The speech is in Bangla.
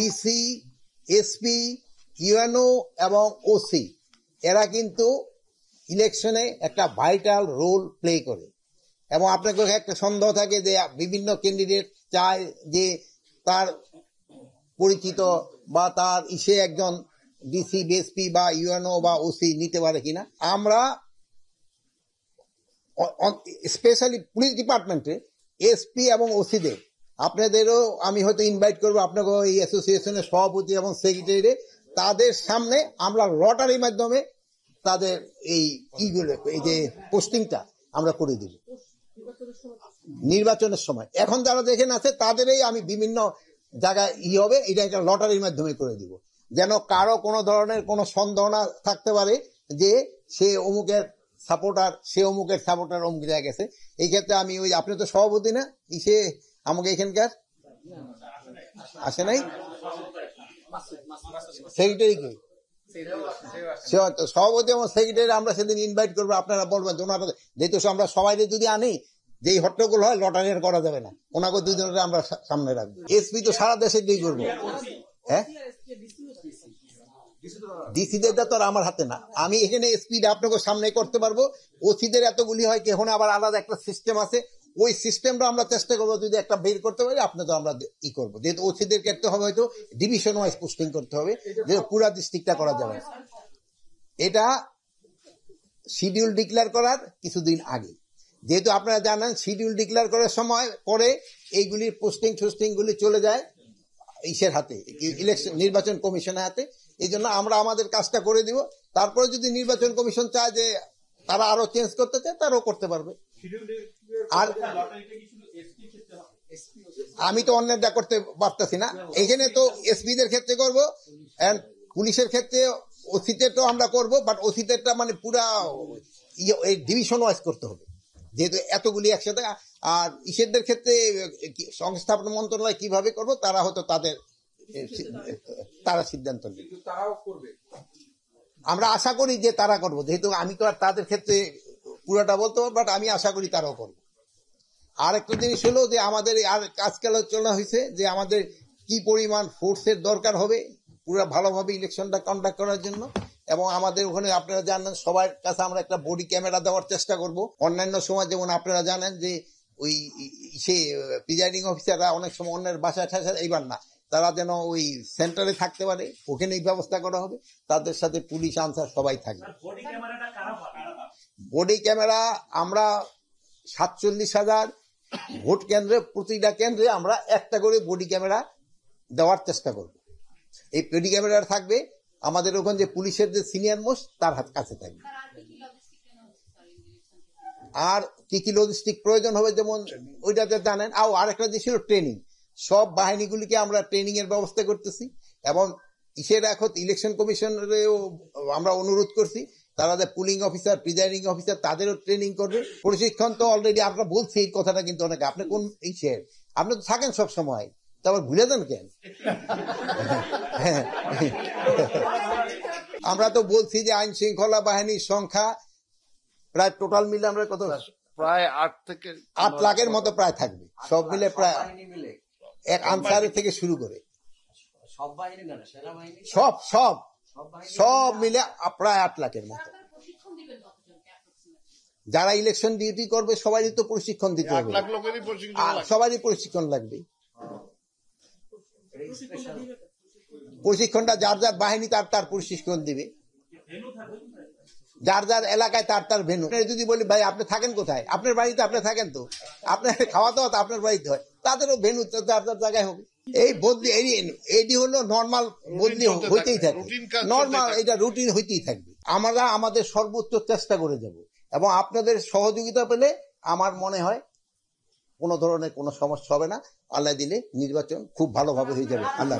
ডিসি, এসপি, ইউএনও এবং ওসি এরা কিন্তু ইলেকশনে একটা ভাইটাল রোল প্লে করে। এবং আপনাকে একটা সন্দেহ থাকে যে বিভিন্ন ক্যান্ডিডেট চায় যে তার পরিচিত বা তার সে একজন ডিসি, বিএসপি বা ইউএনও বা ওসি নিতে পারে কিনা। আমরা স্পেশালি পুলিশ ডিপার্টমেন্টে এসপি এবং ওসিদের আপনাদেরও আমি হয়তো ইনভাইট করবো, আপনাকে এই অ্যাসোসিয়েশনের সভাপতি এবং সেক্রেটারি, তাদের সামনে আমরা লটারির মাধ্যমে তাদের এই যে পোস্টিংটা আমরা করে দিব নির্বাচনের সময়। এখন যারা দেখেন আছে তাদেরই আমি বিভিন্ন জায়গায় হবে, এটা একটা লটারির মাধ্যমে করে দিব, যেন কারো কোনো ধরনের কোনো সন্দেহ না থাকতে পারে যে সে অমুকের সাপোর্টার, সে অমুকের সাপোর্টার অমুক জায়গায় গেছে। এই ক্ষেত্রে আমি ওই আপনি তো সভাপতি না, সে আমাকে এখানকার আসে নাই, সেক্রেটারি কি সভাপতি এবং সেক্রেটারি আমরা সেদিন ইনভাইট করবো। আপনারা বলবেন ওনারা যেহেতু আমরা সবাই যদি আনি যেই হট্টগোল হয় লটারি আর করা যাবে না, ওনাকে দুজনের আমরা সামনে রাখবো। এসপি তো সারা দেশে দিয়ে করবো। হ্যাঁ, ডিসিদের তো আমার হাতে না, আমি এখানে এসপি আপনাকে সামনে করতে পারবো। ওসিদের এতগুলি হয় কি, এখন আবার আলাদা একটা সিস্টেম আছে, ওই সিস্টেমটা আমরা চেষ্টা করবো যদি একটা বের করতে পারি আপনি তো আমরা করবো। যেহেতু ওসিদের ক্ষেত্রে হবে হয়তো ডিভিশন ওয়াইজ পোস্টিং করতে হবে, যেহেতু পুরা ডিস্ট্রিক্টটা করা যাবে। এটা শিডিউল ডিক্লেয়ার করার কিছুদিন আগে, যেহেতু আপনারা জানেন শিডিউল ডিক্লেয়ার করার সময় পরে এইগুলির পোস্টিং গুলি চলে যায় ইসের হাতে, ইলেকশন নির্বাচন কমিশনের হাতে। এই জন্য আমরা আমাদের কাজটা করে দিব, তারপরে যদি নির্বাচন কমিশন চায় যে তারা আরো চেঞ্জ করতে চায় তারাও করতে পারবে। আর আমি তো অন্যটা করতে পারতেছি না, এখানে তো এসপিদের ক্ষেত্রে করবো, পুলিশের ক্ষেত্রে ওসিতে তো আমরা করবো, বাট ওসিতেরটা মানে পুরা ডিভিশন ওয়াইজ করতে হবে যেহেতু এতগুলি একসাথে। আর ইসেরদের ক্ষেত্রে সংস্থাপন মন্ত্রণালয় কিভাবে করবো তারা হয়তো তারা সিদ্ধান্ত নেবে, আমরা আশা করি যে তারা করবো, যেহেতু আমি তো আর তাদের ক্ষেত্রে পুরোটা বলতে পারবো, বাট আমি আশা করি তারাও করবো। আর একটা জিনিস হলো যে আমাদের আর আজকে আলোচনা হয়েছে যে আমাদের কি পরিমাণ ফোর্সের দরকার হবে পুরো ভালোভাবে ইলেকশনটা কন্ডাক্ট করার জন্য। এবং আমাদের ওখানে আপনারা জানেন সবার কাছে আমরা একটা বডি ক্যামেরা দেওয়ার চেষ্টা করব। অন্যান্য সময় যেমন আপনারা জানেন যে ওই সে প্রিজাইডিং অফিসাররা অনেক সময় অন্যের বাসায় ঠাসা, এইবার না, তারা যেন ওই সেন্টারে থাকতে পারে, ওখানেই ব্যবস্থা করা হবে, তাদের সাথে পুলিশ আনসার সবাই থাকবে। বডি ক্যামেরা আমরা 47,000 ভোট কেন্দ্রে, প্রতিটা কেন্দ্রে আমরা একটা করে বডি ক্যামেরা দেওয়ার চেষ্টা করব। এই বডি ক্যামেরা থাকবে আমাদের ওখানে যে পুলিশের যে সিনিয়র মোস্ট তার কাছে থাকবে। আর কি কি লজিস্টিক প্রয়োজন হবে যেমন ওইটাতে জানেন। আর একটা যে ছিল ট্রেনিং, সব বাহিনীগুলিকে আমরা ট্রেনিং এর ব্যবস্থা করতেছি। এবং ইসের এখন ইলেকশন কমিশনেরও আমরা অনুরোধ করছি তারা যে পুলিং অফিসার, প্রিজাইডিং অফিসার তাদেরও ট্রেনিং করবে। প্রশিক্ষণ তো অলরেডি আমরা বলছি, এই কথাটা কিন্তু অনেকে আপনি কোন ইসের আপনি তো থাকেন সব সময়, তারপর ভুলে যান কেন? আমরা তো বলছি যে আইন শৃঙ্খলা বাহিনীর সংখ্যা প্রায় টোটাল মিলে আমরা কত, প্রায় 8 লাখের মতো প্রায় থাকবে, সব মিলে প্রায় এক আনসারের থেকে শুরু করে সব মিলে প্রায় 8 লাখের মতো। যারা ইলেকশন ডিউটি করবে সবারই তো প্রশিক্ষণ দিতে হবে, সবারই প্রশিক্ষণ লাগবে। প্রশিক্ষণটা যার যার বাহিনী তার প্রশিক্ষণ দিবে, যার যার এলাকায় তার ভেন্যু। যদি বলি ভাই আপনি থাকেন কোথায়, আপনার বাড়িতে আপনি থাকেন, তো আপনার খাওয়া দাওয়া তো আপনার বাড়িতে হয়, তাদেরও ভেন্যু যার যার জায়গায় হবে। এই বদলি এটি হলো নর্মাল, বদলি হইতেই থাকবে, নর্মাল এটা রুটিন হইতেই থাকবে। আমরা আমাদের সর্বোচ্চ চেষ্টা করে যাব এবং আপনাদের সহযোগিতা পেলে আমার মনে হয় কোনো ধরনের কোনো সমস্যা হবে না। আল্লাহ দিলে নির্বাচন খুব ভালোভাবে হয়ে যাবে। আল্লাহ।